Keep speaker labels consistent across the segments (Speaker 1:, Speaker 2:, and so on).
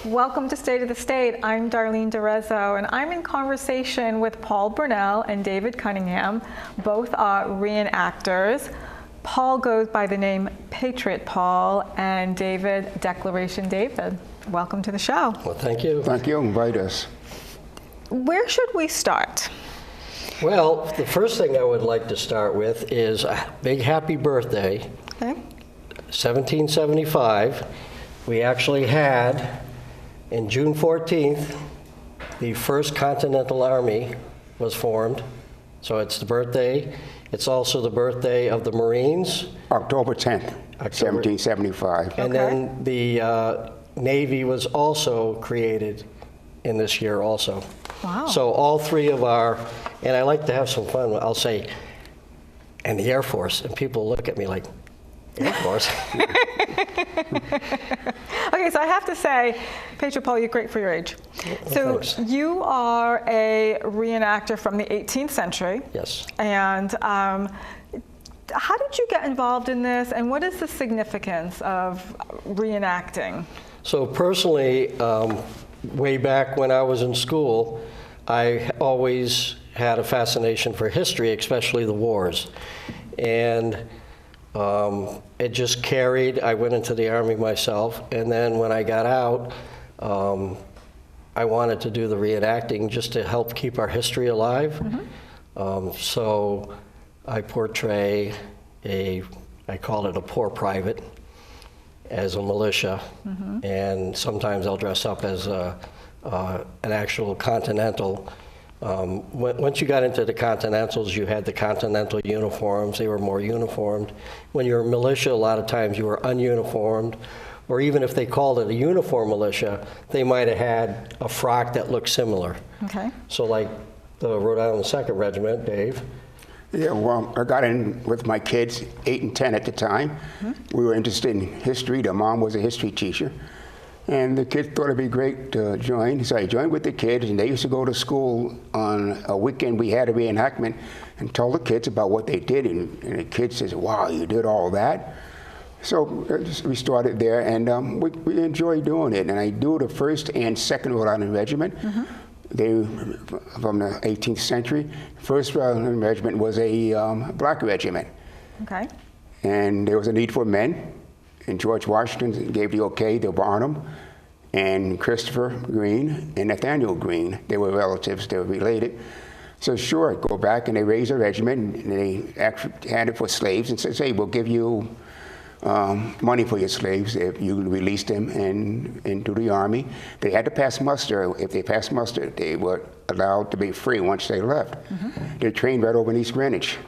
Speaker 1: Welcome to State of the State. I'm Darlene DeRezzo, and I'm in conversation with Paul Brunelle and David Cunningham. Both are reenactors. Paul goes by the name Patriot Paul, and David, Declaration David. Welcome to the show.
Speaker 2: Well, thank you.
Speaker 3: Thank you. Invite us.
Speaker 1: Where should we start?
Speaker 2: Well, the first thing I would like to start with is a big happy birthday.
Speaker 1: Okay.
Speaker 2: 1775. We actually had, in June 14th, the first Continental Army was formed. So it's the birthday. It's also the birthday of the Marines.
Speaker 3: October 10th, 1775.
Speaker 2: And then the Navy was also created in this year also.
Speaker 1: Wow.
Speaker 2: So all three of our, and I like to have some fun, I'll say, and the Air Force, and people look at me like, Air Force?
Speaker 1: Okay, so I have to say, Patriot Paul, you're great for your age.
Speaker 2: Well,
Speaker 1: So you are a reenactor from the 18th century.
Speaker 2: Yes.
Speaker 1: And how did you get involved in this, and what is the significance of reenacting?
Speaker 2: So personally, way back when I was in school, I always had a fascination for history, especially the wars. And it just carried. I went into the Army myself, and then when I got out, I wanted to do the reenacting just to help keep our history alive. Mm-hmm. So I portray I call it a poor private, as a militia, mm-hmm. and sometimes I'll dress up as an actual Continental. Once you got into the Continentals, you had the Continental uniforms. They were more uniformed. When you were militia, a lot of times you were ununiformed, or even if they called it a uniform militia, they might have had a frock that looked similar.
Speaker 1: Okay.
Speaker 2: So like the Rhode Island 2nd Regiment, Dave.
Speaker 3: Yeah, well, I got in with my kids, 8 and 10 at the time. Mm-hmm. We were interested in history. The mom was a history teacher. And the kids thought it'd be great to join. So I joined with the kids, and they used to go to school on a weekend. We had a reenactment and told the kids about what they did. And the kids says, wow, you did all that? So we started there, and we enjoyed doing it. And I do the 1st and 2nd Rhode Island Regiment. Mm-hmm. They from the 18th century. 1st Rhode Island Regiment was a black regiment. Okay. And there was a need for men. And George Washington gave the okay to Barnum and Christopher Green and Nathaniel Green. They were relatives, they were related. So sure, go back, and they raised a regiment, and they actually had it for slaves and said, hey, we'll give you money for your slaves if you release them into the Army. They had to pass muster. If they passed muster, they were allowed to be free once they left. Mm-hmm. They trained right over in East Greenwich.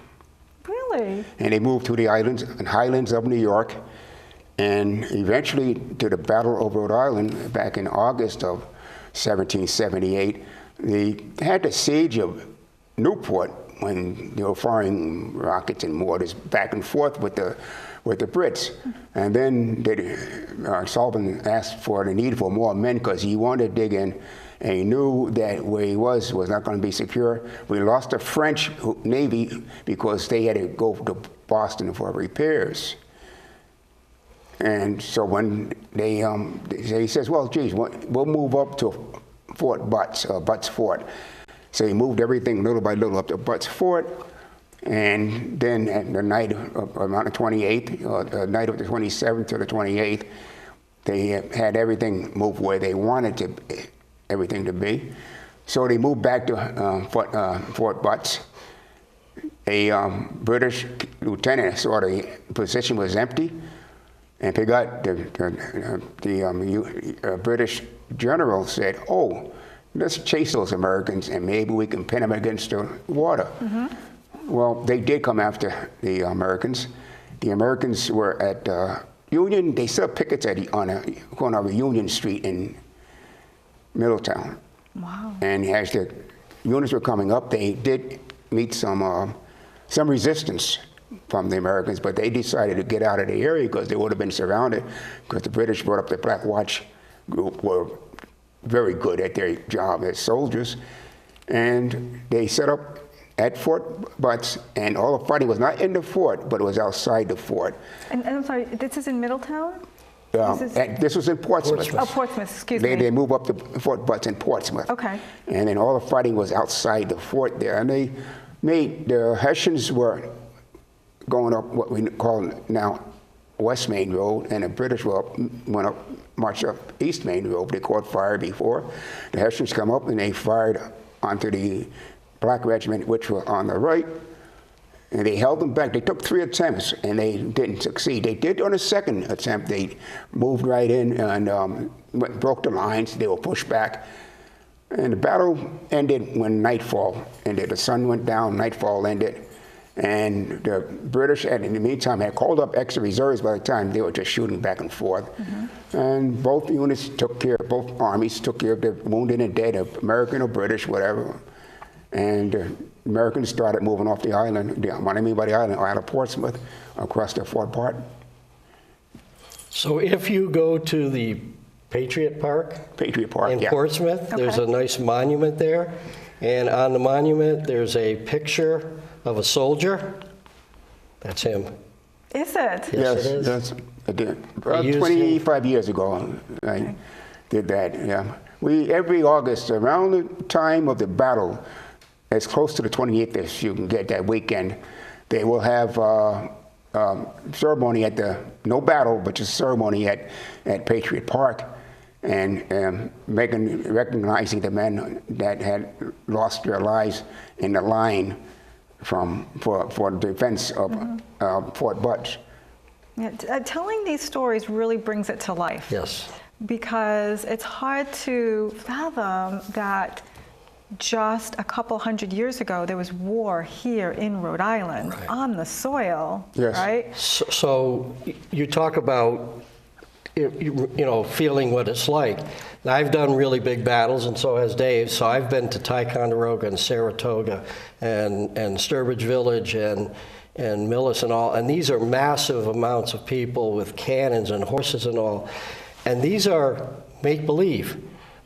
Speaker 1: Really? And
Speaker 3: they moved to the islands and highlands of New York, and eventually to the Battle of Rhode Island back in August of 1778. They had the siege of Newport when they were firing rockets and mortars back and forth with the Brits. And then Sullivan asked for the need for more men because he wanted to dig in, and he knew that where he was not going to be secure. We lost the French Navy because they had to go to Boston for repairs. And so when he says, well, geez, we'll move up to Fort Butts, Butts Fort. So he moved everything little by little up to Butts Fort. And then at the night of on the 28th, or the night of the 27th to the 28th, they had everything moved where they wanted everything to be. So they moved back to Fort Butts. A British lieutenant saw the position was empty, and they got the British general said, oh, let's chase those Americans, and maybe we can pin them against the water. Mm-hmm. Well, they did come after the Americans. The Americans were at Union. They set up pickets on a corner of Union Street in Middletown. Wow. And as the units were coming up, they did meet some resistance from the Americans, but they decided to get out of the area because they would have been surrounded, because the British brought up the Black Watch group, were very good at their job as soldiers. And they set up at Fort Butts, and all the fighting was not in the fort, but it was outside the fort.
Speaker 1: And I'm sorry, this is in Middletown?
Speaker 3: This was in Portsmouth.
Speaker 1: Oh, Portsmouth, excuse
Speaker 3: They
Speaker 1: me.
Speaker 3: moved up to Fort Butts in Portsmouth.
Speaker 1: Okay.
Speaker 3: And then all the fighting was outside the fort there. And the Hessians were going up what we call now West Main Road, and the British marched up East Main Road. They caught fire before. The Hessians come up and they fired onto the Black Regiment, which were on the right. And they held them back. They took 3 attempts, and they didn't succeed. They did on a second attempt. They moved right in and broke the lines. They were pushed back. And the battle ended when nightfall ended. The sun went down, nightfall ended. And the British, in the meantime, had called up extra reserves by the time they were just shooting back and forth. And both units took care, both armies took care of the wounded and dead, American or British, whatever. And Americans started moving off the island, what I mean by the island, out of Portsmouth, across to Fort Barton.
Speaker 2: So if you go to the Patriot Park in
Speaker 3: yeah.
Speaker 2: Portsmouth, there's a nice monument there. And on the monument, there's a picture of a soldier. That's him.
Speaker 1: Is it?
Speaker 2: Yes, it is.
Speaker 3: Yes, I did. About
Speaker 2: used
Speaker 3: 25 years ago, I did that, yeah. Every August, around the time of the battle, as close to the 28th as you can get that weekend, they will have ceremony no battle, but just ceremony at Patriot Park, and recognizing the men that had lost their lives in the line for the defense of Fort Butts.
Speaker 1: Yeah, telling these stories really brings it to life.
Speaker 2: Yes.
Speaker 1: Because it's hard to fathom that just a couple hundred years ago there was war here in Rhode Island on the soil, right?
Speaker 2: So you talk about feeling what it's like. Now, I've done really big battles, and so has Dave. So I've been to Ticonderoga and Saratoga and Sturbridge Village and Millis and all, and these are massive amounts of people with cannons and horses and all, and these are make-believe.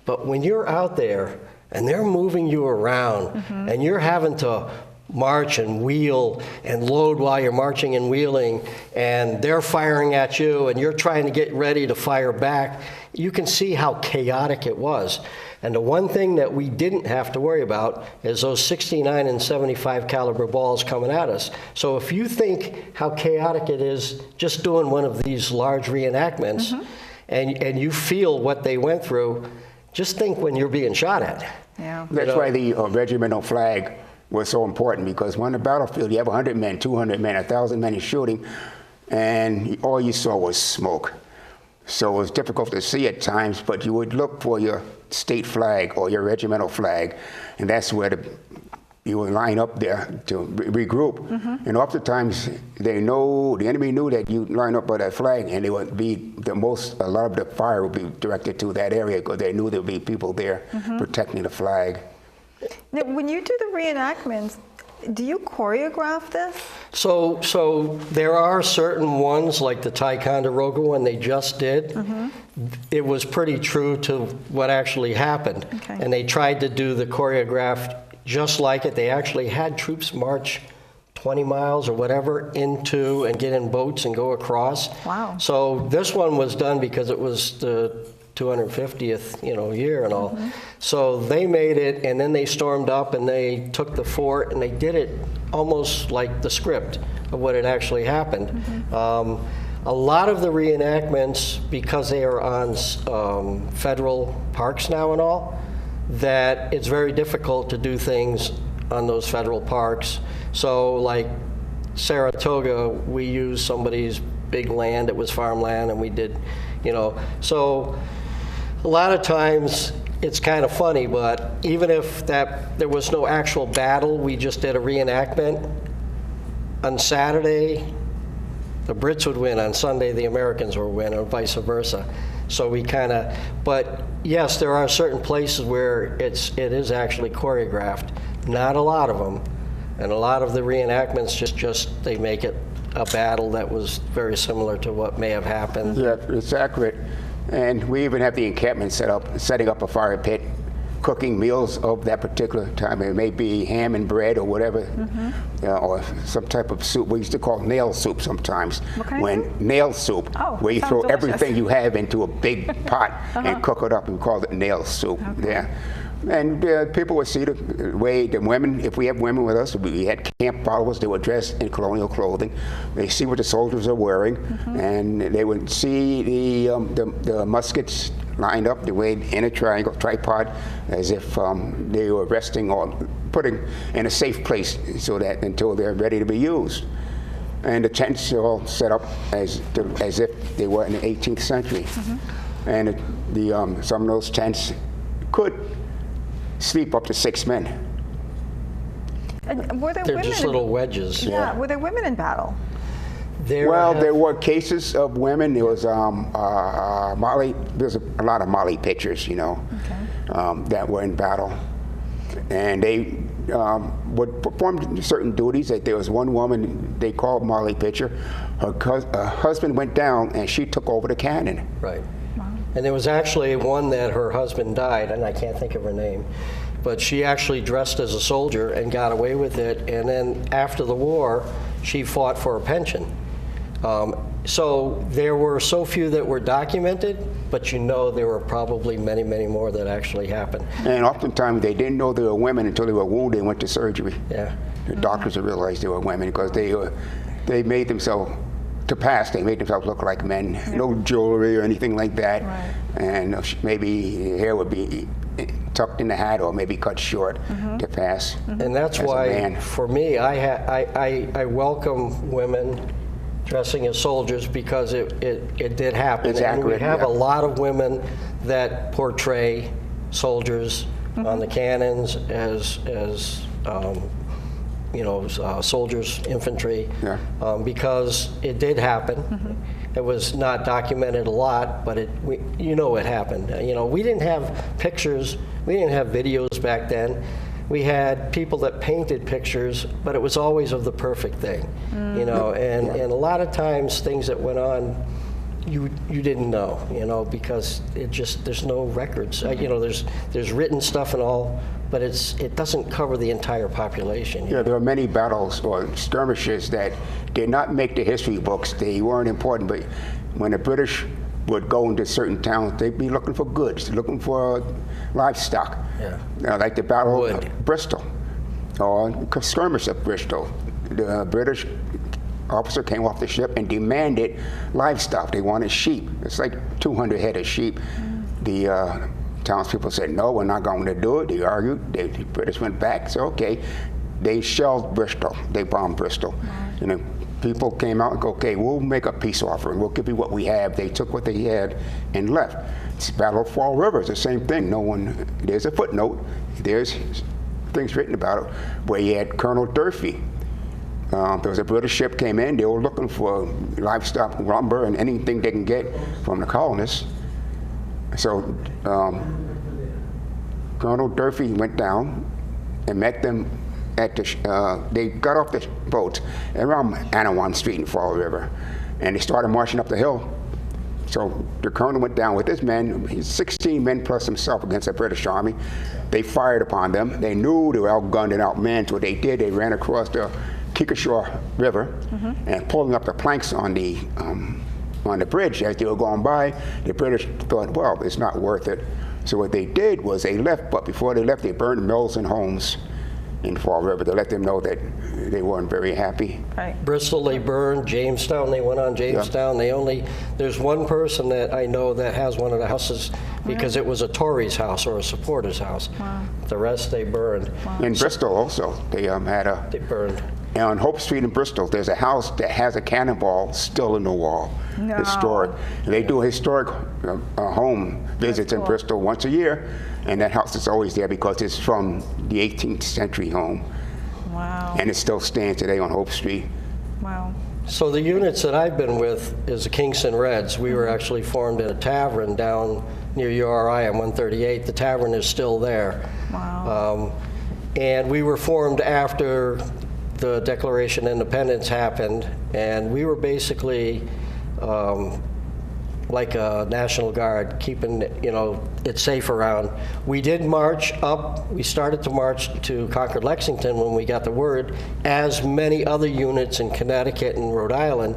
Speaker 2: But when you're out there and they're moving you around, and you're having to march and wheel and load while you're marching and wheeling, and they're firing at you, and you're trying to get ready to fire back, you can see how chaotic it was. And the one thing that we didn't have to worry about is those 69 and 75 caliber balls coming at us. So if you think how chaotic it is just doing one of these large reenactments, and you feel what they went through, just think when you're being shot at.
Speaker 1: Yeah.
Speaker 3: That's why the regimental flag was so important, because on the battlefield you have 100 men, 200 men, 1,000 men shooting, and all you saw was smoke. So it was difficult to see at times, but you would look for your state flag or your regimental flag, and that's where you would line up there to regroup. And oftentimes the enemy knew that you'd line up by that flag, and they would be a lot of the fire would be directed to that area because they knew there would be people there protecting the flag.
Speaker 1: Now, when you do the reenactments, do you choreograph this?
Speaker 2: So there are certain ones, like the Ticonderoga one they just did. It was pretty true to what actually happened. And they tried to do the choreographed just like it. They actually had troops march 20 miles or whatever into and get in boats and go across.
Speaker 1: Wow.
Speaker 2: So this one was done because it was the 250th, year and all. So they made it, and then they stormed up and they took the fort, and they did it almost like the script of what had actually happened. A lot of the reenactments, because they are on federal parks now and all, that it's very difficult to do things on those federal parks. So like Saratoga, we used somebody's big land, it was farmland, and we did, so a lot of times it's kind of funny, but even if there was no actual battle, we just did a reenactment. On Saturday, the Brits would win. On Sunday, the Americans would win, or vice versa. So we but yes, there are certain places where it is actually choreographed. Not a lot of them. And a lot of the reenactments just they make it a battle that was very similar to what may have happened.
Speaker 3: Yeah, it's accurate. And we even have the encampment setting up a fire pit cooking meals of that particular time. It may be ham and bread or whatever, or some type of soup. We used to call nail soup sometimes.
Speaker 1: What kind of soup?
Speaker 3: Nail soup,
Speaker 1: Oh,
Speaker 3: where you
Speaker 1: sounds
Speaker 3: throw
Speaker 1: delicious.
Speaker 3: everything you have into a big pot and cook it up. We called it nail soup. Yeah. And people would see the way the women, if we have women with us, we had camp followers, they were dressed in colonial clothing. They see what the soldiers are wearing, and they would see the muskets lined up the way in a triangle, tripod, as if they were resting or putting in a safe place so that until they're ready to be used. And the tents are all set up as if they were in the 18th century. And some of those tents could sleep up to 6 men.
Speaker 1: And were there
Speaker 2: They're
Speaker 1: women
Speaker 2: just
Speaker 1: in-
Speaker 2: little wedges.
Speaker 1: Yeah, were there women in battle?
Speaker 3: There were cases of women. There was Mali. There's a lot of Mali pictures, that were in battle, and they would perform certain duties. That there was one woman they called Mali picture. Her husband went down, and she took over the cannon.
Speaker 2: Right. And there was actually one that her husband died, and I can't think of her name, but she actually dressed as a soldier and got away with it. And then after the war, she fought for a pension. So there were so few that were documented, but there were probably many, many more that actually happened.
Speaker 3: And oftentimes they didn't know they were women until they were wounded and went to surgery.
Speaker 2: Yeah.
Speaker 3: The doctors realized they were women because they made themselves. To pass, they made themselves look like men. No jewelry or anything like that.
Speaker 1: Right.
Speaker 3: And maybe hair would be tucked in the hat or maybe cut short to pass.
Speaker 2: And that's
Speaker 3: as a
Speaker 2: why,
Speaker 3: man.
Speaker 2: for me, I welcome women dressing as soldiers because it did happen.
Speaker 3: It's
Speaker 2: and
Speaker 3: accurate,
Speaker 2: we have
Speaker 3: yeah.
Speaker 2: a lot of women that portray soldiers on the cannons as soldiers, infantry, because it did happen. It was not documented a lot, but it happened. We didn't have pictures, we didn't have videos back then. We had people that painted pictures, but it was always of the perfect thing, and a lot of times things that went on, you didn't know, because there's no records. There's written stuff and all, but it doesn't cover the entire population.
Speaker 3: Yeah, there were many battles or skirmishes that did not make the history books. They weren't important, but when the British would go into certain towns, they'd be looking for goods, looking for livestock.
Speaker 2: Yeah.
Speaker 3: Like the Battle
Speaker 2: Wood.
Speaker 3: of Bristol, or skirmish of Bristol. The British officer came off the ship and demanded livestock. They wanted sheep. It's like 200 head of sheep. The townspeople said, no, we're not going to do it. They argued. The British went back. So, okay. They shelled Bristol. They bombed Bristol. And the people came out and go, okay, we'll make a peace offering. We'll give you what we have. They took what they had and left. It's Battle of Fall River. It's the same thing. There's a footnote. There's things written about it where you had Colonel Durfee. There was a British ship came in. They were looking for livestock, lumber, and anything they can get from the colonists. So Colonel Durfee went down and met them at they got off the boat around Anawan Street in Fall River, and they started marching up the hill. So the colonel went down with his men, 16 men plus himself against the British Army. They fired upon them. They knew they were outgunned and outmanned, so what they did, they ran across the Kikashore River and pulling up the planks on the bridge as they were going by. The British thought, well, it's not worth it. So what they did was they left, but before they left, they burned mills and homes in Fall River to let them know that they weren't very happy.
Speaker 1: Right.
Speaker 2: Bristol they burned, Jamestown they went on Jamestown. There's one person that I know that has one of the houses because it was a Tory's house or a supporter's house. Wow. The rest they burned.
Speaker 1: Wow.
Speaker 3: In Bristol also, they
Speaker 2: They burned.
Speaker 3: And on Hope Street in Bristol, there's a house that has a cannonball still in the wall.
Speaker 1: No.
Speaker 3: Historic. And they do historic home visits in Bristol once a year, and that house is always there because it's from the 18th century home.
Speaker 1: Wow.
Speaker 3: And it still stands today on Hope Street.
Speaker 1: Wow.
Speaker 2: So the units that I've been with is the Kingston Reds. We were actually formed in a tavern down near URI on 138. The tavern is still there.
Speaker 1: Wow.
Speaker 2: And we were formed after the Declaration of Independence happened, and we were basically like a National Guard, keeping it safe around. We did march up. We started to march to Concord, Lexington when we got the word. As many other units in Connecticut and Rhode Island,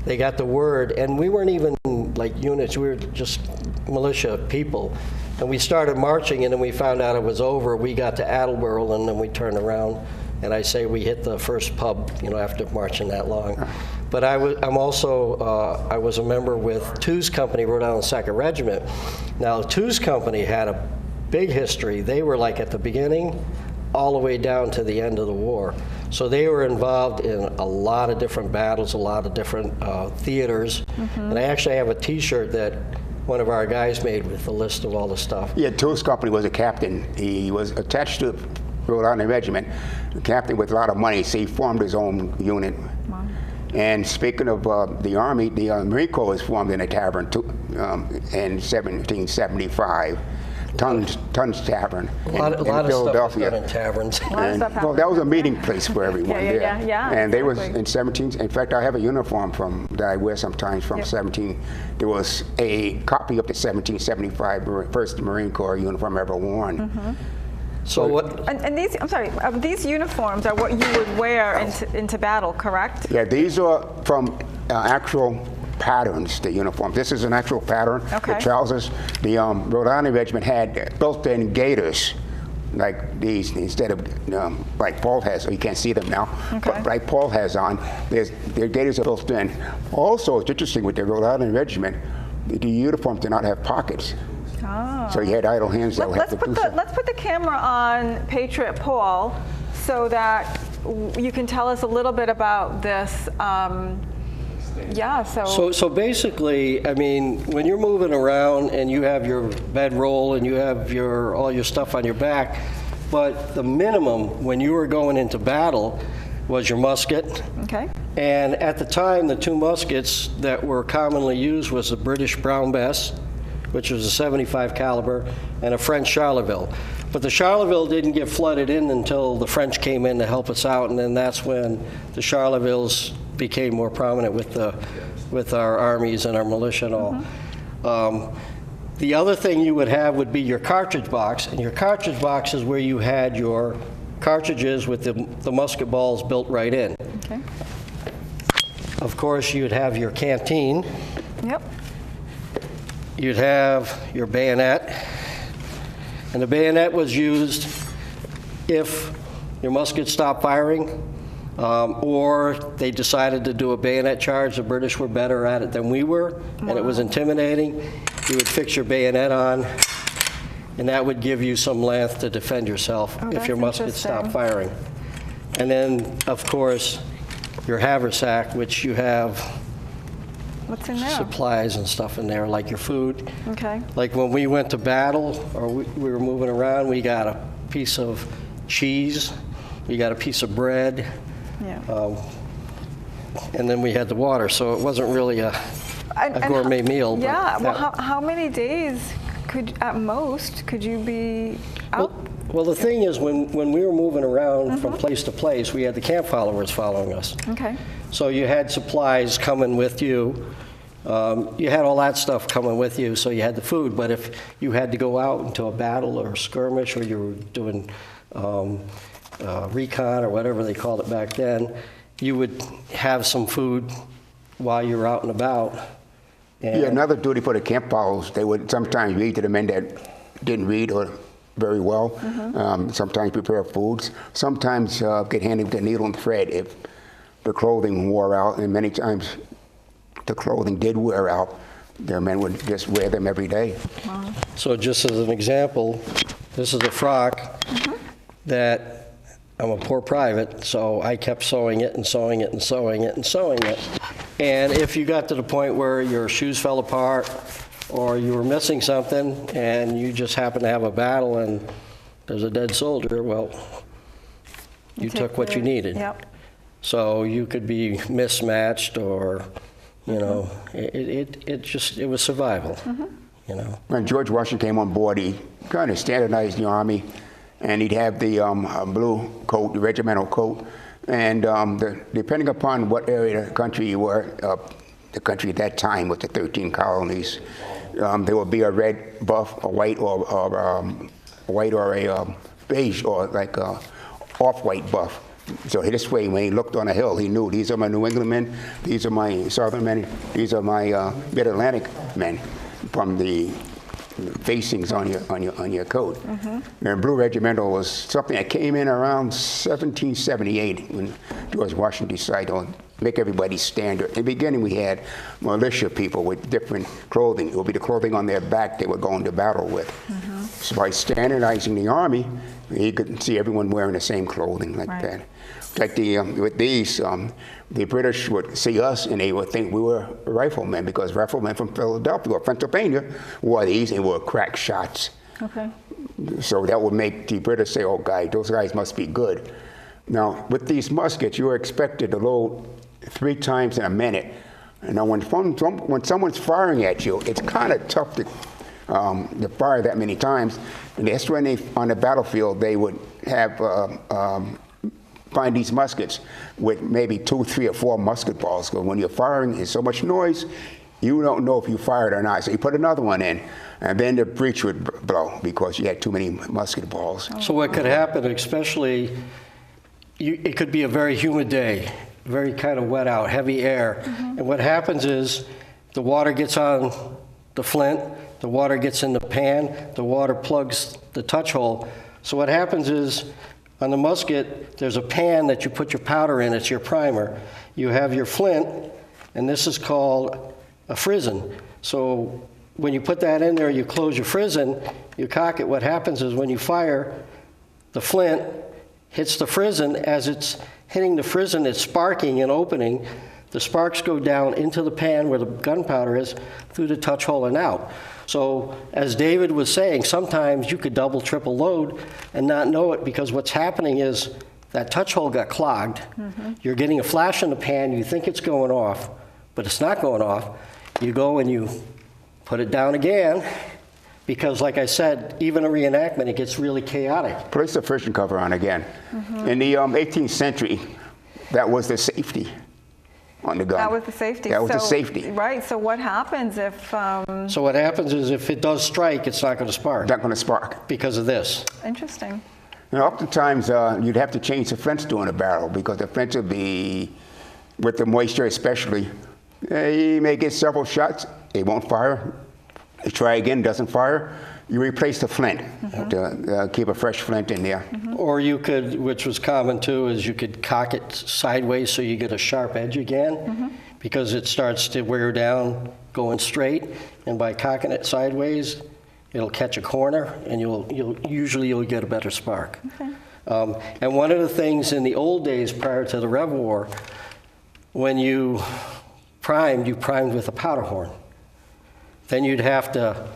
Speaker 2: they got the word, and we weren't even like units. We were just militia people. And we started marching, and then we found out it was over. We got to Attleboro, and then we turned around. And I say we hit the first pub, after marching that long. But I was a member with Two's Company, Rhode Island 2nd Regiment. Now, Two's Company had a big history. They were like at the beginning, all the way down to the end of the war. So they were involved in a lot of different battles, a lot of different theaters. And I actually have a T-shirt that one of our guys made with a list of all the stuff.
Speaker 3: Yeah, Tools Company was a captain. He was attached to Rhode Island Regiment, a captain with a lot of money, so he formed his own unit.
Speaker 1: Wow.
Speaker 3: And speaking of the Army, the Marine Corps was formed in a tavern in 1775. Tons Tavern in Philadelphia.
Speaker 2: Stuff in taverns.
Speaker 3: Well, that was a meeting place for everyone there.
Speaker 1: Yeah.
Speaker 3: And they was in 17. In fact, I have a uniform that I wear sometimes from 17. There was a copy of the 1775 first Marine Corps uniform ever worn.
Speaker 2: So what?
Speaker 1: And these, I'm sorry, these uniforms are what you would wear into battle, correct?
Speaker 3: Yeah, these are from actual patterns, the uniform. This is an actual pattern.
Speaker 1: Okay.
Speaker 3: The trousers. The Rhode Island Regiment had built-in gaiters like these instead of like Paul has. So you can't see them now.
Speaker 1: Okay.
Speaker 3: But like Paul has on, their gaiters are built in. Also, it's interesting with the Rhode Island Regiment, the uniforms did not have pockets.
Speaker 1: Oh.
Speaker 3: So you had idle hands that would have to do something.
Speaker 1: Let's put the camera on Patriot Paul so that you can tell us a little bit about this.
Speaker 2: So basically, I mean, when you're moving around and you have your bedroll and you have all your stuff on your back, but the minimum when you were going into battle was your musket.
Speaker 1: Okay.
Speaker 2: And at the time, the two muskets that were commonly used was the British Brown Bess, which was a 75 caliber, and a French Charleville. But the Charleville didn't get flooded in until the French came in to help us out, and then that's when the Charlevilles became more prominent with our armies and our militia and all. The other thing you would have would be your cartridge box, and your cartridge box is where you had your cartridges with the musket balls built right in.
Speaker 1: Okay.
Speaker 2: Of course, you'd have your canteen.
Speaker 1: Yep.
Speaker 2: You'd have your bayonet, and the bayonet was used if your musket stopped firing, or they decided to do a bayonet charge. The British were better at it than we were, and it was intimidating. You would fix your bayonet on, and that would give you some length to defend yourself if your musket stopped firing. And then, of course, your haversack, which you have
Speaker 1: What's in there?
Speaker 2: supplies and stuff in there, like your food.
Speaker 1: Okay.
Speaker 2: Like when we went to battle or we were moving around, we got a piece of cheese, we got a piece of bread,
Speaker 1: Yeah.
Speaker 2: and then we had the water. So it wasn't really a gourmet meal.
Speaker 1: Yeah.
Speaker 2: But
Speaker 1: Well, how many days at most could you be out?
Speaker 2: Well, the thing is, when we were moving around from place to place, we had the camp followers following us.
Speaker 1: Okay.
Speaker 2: So you had supplies coming with you. You had all that stuff coming with you, so you had the food. But if you had to go out into a battle or a skirmish, or you were doing recon or whatever they called it back then, you would have some food while you were out and about. And
Speaker 3: Yeah, another duty for the camp followers, they would sometimes read to the men that didn't read or very well. Sometimes prepare foods. Sometimes get handy with the needle and thread if the clothing wore out, and many times the clothing did wear out. The men would just wear them every day.
Speaker 1: Wow.
Speaker 2: So just as an example, this is a frock that I'm a poor private, so I kept sewing it and sewing it and sewing it and sewing it. And if you got to the point where your shoes fell apart or you were missing something and you just happened to have a battle and there's a dead soldier, well, you took what you needed.
Speaker 1: Yep.
Speaker 2: So you could be mismatched or, you know, it was survival, you know.
Speaker 3: When George Washington came on board, he kind of standardized the Army, and he'd have the blue coat, the regimental coat, and depending upon what area of the country you were, the country at that time with the 13 colonies. There would be a red buff, a white, or a beige, or like a off-white buff. So this way, when he looked on a hill, he knew these are my New England men, these are my Southern men, these are my Mid-Atlantic men, from the facings on your coat. And blue regimental was something that came in around 1778 when George Washington decided to make everybody standard. In the beginning, we had militia people with different clothing. It would be the clothing on their back they were going to battle with. So by standardizing the army, you could see everyone wearing the same clothing like that. Like with these, the British would see us and they would think we were riflemen, because riflemen from Philadelphia or Pennsylvania wore these and were crack shots.
Speaker 1: Okay.
Speaker 3: So that would make the British say, oh, those guys must be good. Now, with these muskets, you are expected to load 3 times in a minute. And now, when someone's firing at you, it's kind of tough to fire that many times. And that's when on the battlefield, they would have find these muskets with maybe 2, 3, or 4 musket balls. Because when you're firing, there's so much noise, you don't know if you fired or not. So you put another one in, and then the breech would blow because you had too many musket balls.
Speaker 2: So what could happen, especially, it could be a very humid day, very kind of wet out, heavy air. And what happens is the water gets on the flint, the water gets in the pan, the water plugs the touch hole. So what happens is, on the musket, there's a pan that you put your powder in. It's your primer. You have your flint, and this is called a frizzen. So when you put that in there, you close your frizzen, you cock it. What happens is when you fire, the flint hits the frizzen. As it's hitting the frizzen, it's sparking and opening. The sparks go down into the pan where the gunpowder is, through the touch hole and out. So as David was saying, sometimes you could double, triple load and not know it, because what's happening is that touch hole got clogged. You're getting a flash in the pan, you think it's going off, but it's not going off. You go and you put it down again, because like I said, even a reenactment, it gets really chaotic.
Speaker 3: Place the friction cover on again. In the 18th century, that was the safety on the gun.
Speaker 1: That was the safety.
Speaker 3: That was the safety.
Speaker 1: Right. So what happens if?
Speaker 2: So what happens is if it does strike, it's not going to spark.
Speaker 3: Not going to spark.
Speaker 2: Because of this.
Speaker 1: Interesting.
Speaker 3: And oftentimes, you'd have to change the flints during a barrel, because the flints would be, with the moisture especially, you may get several shots, it won't fire. You try again, doesn't fire. You replace the flint to keep a fresh flint in there.
Speaker 2: Or you could, which was common too, is you could cock it sideways so you get a sharp edge again, because it starts to wear down going straight, and by cocking it sideways, it'll catch a corner, and you'll usually get a better spark. And one of the things in the old days prior to the Rev War, when you primed with a powder horn. Then you'd have to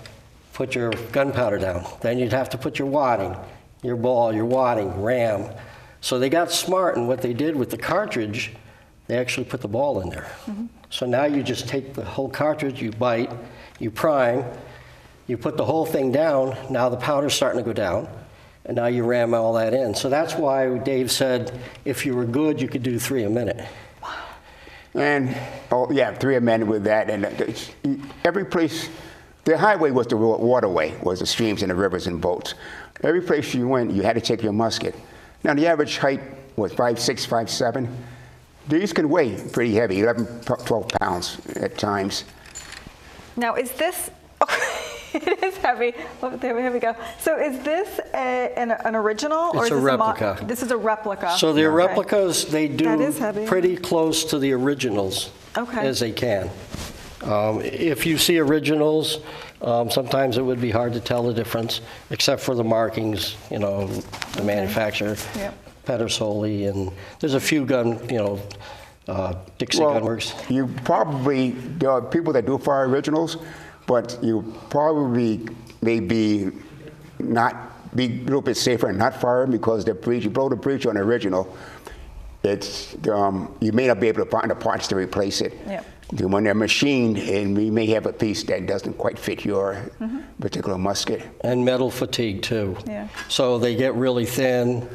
Speaker 2: put your gunpowder down. Then you'd have to put your wadding, your ball, your wadding, ram. So they got smart, and what they did with the cartridge, they actually put the ball in there. So now you just take the whole cartridge, you bite, you prime, you put the whole thing down, now the powder's starting to go down, and now you ram all that in. So that's why Dave said if you were good, you could do 3 a minute.
Speaker 3: And, 3 a minute with that. And every place, the highway was the waterway, was the streams and the rivers and boats. Every place you went, you had to take your musket. Now, the average height was 5'6", 5'7". These can weigh pretty heavy, 11, 12 pounds at times.
Speaker 1: Now, is this, it is heavy. Oh, there we go. So is this an original?
Speaker 2: It's
Speaker 1: or is
Speaker 2: a replica.
Speaker 1: This is a replica.
Speaker 2: So the replicas, they do
Speaker 1: heavy.
Speaker 2: pretty close to the originals as they can. If you see originals, sometimes it would be hard to tell the difference, except for the markings, the manufacturer, Pedersoli, and there's a few Dixie Gunworks.
Speaker 3: There are people that do fire originals, but you probably maybe not be a little bit safer and not fire them, because the breech, you blow the breech on the original, it's you may not be able to find the parts to replace it. When they're machined, and we may have a piece that doesn't quite fit your particular musket.
Speaker 2: And metal fatigue too. So they get really thin,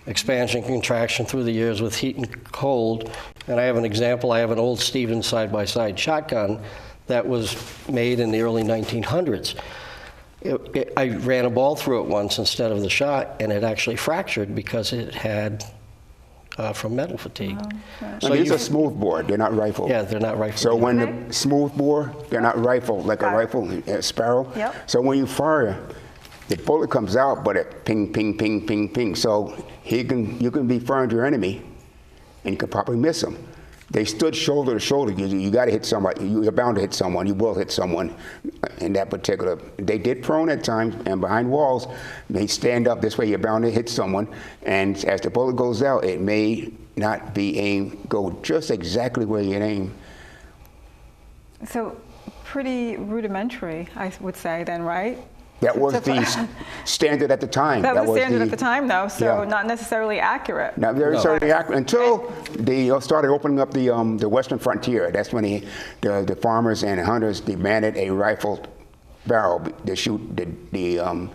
Speaker 2: expansion, contraction through the years with heat and cold, And I have an example. I have an old Stevens side-by-side shotgun that was made in the early 1900s. I ran a ball through it once instead of the shot, and it actually fractured because it had from metal fatigue.
Speaker 1: Oh,
Speaker 3: So these are smooth bore, they're not rifle.
Speaker 2: Yeah, they're not rifled.
Speaker 3: So when the smooth bore, they're not rifle, like a rifle, a sparrow.
Speaker 1: Yep.
Speaker 3: So when you fire, the bullet comes out, but it ping, ping, ping, ping, ping. So you can be firing your enemy, and you can probably miss them. They stood shoulder to shoulder. You got to hit somebody. You're bound to hit someone. You will hit someone in that particular. They did prone at times and behind walls. They stand up this way. You're bound to hit someone. And as the bullet goes out, it may not be aimed. Go just exactly where you aim.
Speaker 1: So pretty rudimentary, I would say then, right?
Speaker 3: That was the standard at the time.
Speaker 1: That was the standard at the time, though, so not necessarily accurate.
Speaker 3: Not very necessarily accurate until they started opening up the western frontier. That's when the farmers and hunters demanded a rifled barrel to shoot the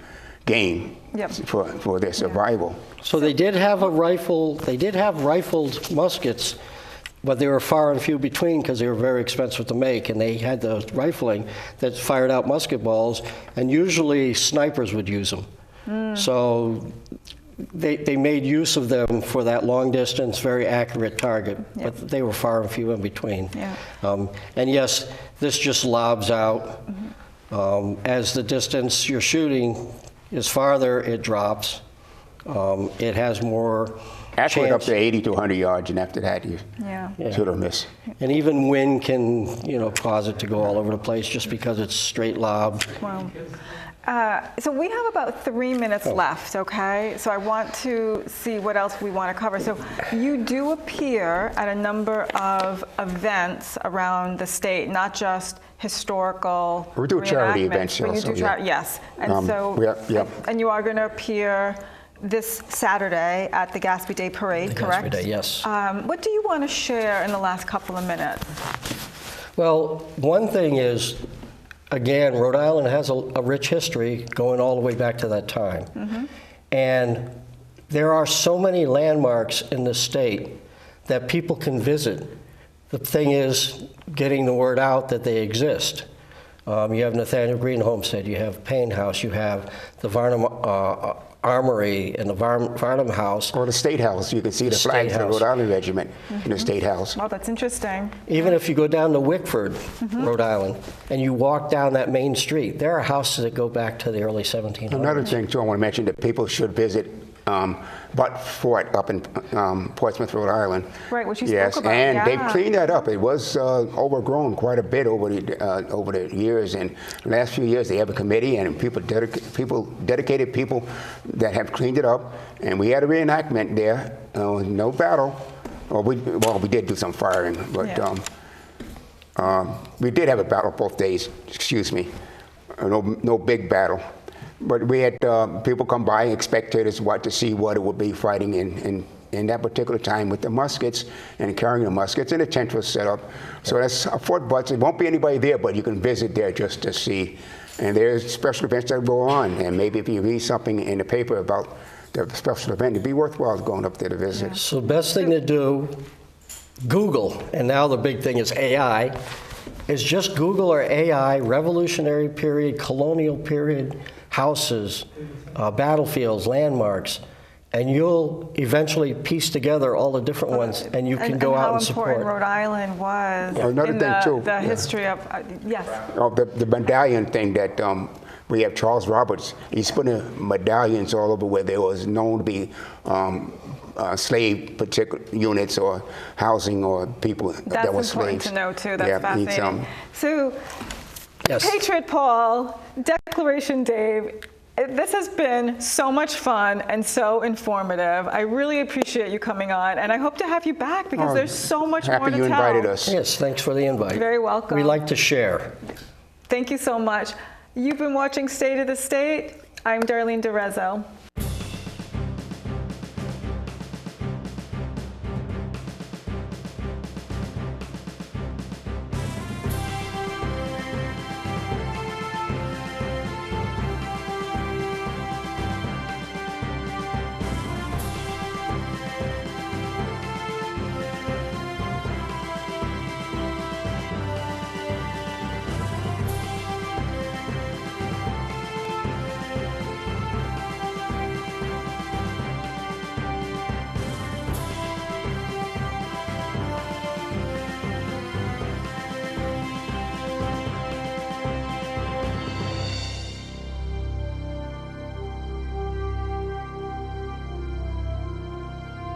Speaker 3: game for their survival.
Speaker 2: So they did have a rifle. They did have rifled muskets, but they were far and few between because they were very expensive to make, and they had the rifling that fired out musket balls, and usually snipers would use them. So they made use of them for that long distance, very accurate target, but they were far and few in between. And yes, this just lobs out. As the distance you're shooting is farther, it drops. It has more
Speaker 3: Accurate up to 80 to 100 yards, and after that, you shoot or miss.
Speaker 2: And even wind can, cause it to go all over the place just because it's straight lob.
Speaker 1: Wow. So we have about 3 minutes left, okay? So I want to see what else we want to cover. So you do appear at a number of events around the state, not just historical.
Speaker 3: We do charity events
Speaker 1: but
Speaker 3: also,
Speaker 1: you do yes. And and you are going to appear this Saturday at the Gatsby Day Parade, correct?
Speaker 2: Gatsby Day, yes.
Speaker 1: What do you want to share in the last couple of minutes?
Speaker 2: Well, one thing is, again, Rhode Island has a rich history going all the way back to that time. And there are so many landmarks in the state that people can visit. The thing is getting the word out that they exist. You have Nathaniel Green Homestead, you have Payne House, you have the Varnum Armory and the Varnum House.
Speaker 3: Or the State House. You can see the flags of the Rhode Island Regiment in the State House.
Speaker 1: Oh, that's interesting.
Speaker 2: Even if you go down to Wickford, Rhode Island, and you walk down that main street, there are houses that go back to the early 1700s.
Speaker 3: Another thing, too, I want to mention that people should visit Butt Fort up in Portsmouth, Rhode Island.
Speaker 1: Right, which you spoke about.
Speaker 3: And they've cleaned that up. It was overgrown quite a bit over the years. And the last few years, they have a committee and dedicated people that have cleaned it up. And we had a reenactment there. No battle. We did do some firing, but we did have a battle both days. Excuse me. No big battle. But we had people come by, spectators, to see what it would be fighting in that particular time with the muskets and carrying the muskets, and the tent was set up. So that's Fort Butts. There won't be anybody there, but you can visit there just to see. And there's special events that go on, and maybe if you read something in the paper about the special event, it'd be worthwhile going up there to visit.
Speaker 2: So the best thing to do, Google, and now the big thing is AI, is just Google or AI, Revolutionary period, colonial period, houses, battlefields, landmarks, and you'll eventually piece together all the different ones, and you can go out and support.
Speaker 1: How important Rhode Island was
Speaker 3: Another thing too.
Speaker 1: The history of, yes.
Speaker 3: The medallion thing that we have Charles Roberts. He's putting medallions all over where there was known to be slave particular units or housing or people that were slaves.
Speaker 1: That's important to know too. That's fascinating. So,
Speaker 2: yes.
Speaker 1: Patriot Paul, Declaration Dave, this has been so much fun and so informative. I really appreciate you coming on, and I hope to have you back because there's so much more to tell.
Speaker 3: Happy you invited us.
Speaker 2: Yes, thanks for the invite.
Speaker 1: You're very welcome.
Speaker 2: We like to share.
Speaker 1: Thank you so much. You've been watching State of the State. I'm Darlene DeRezzo.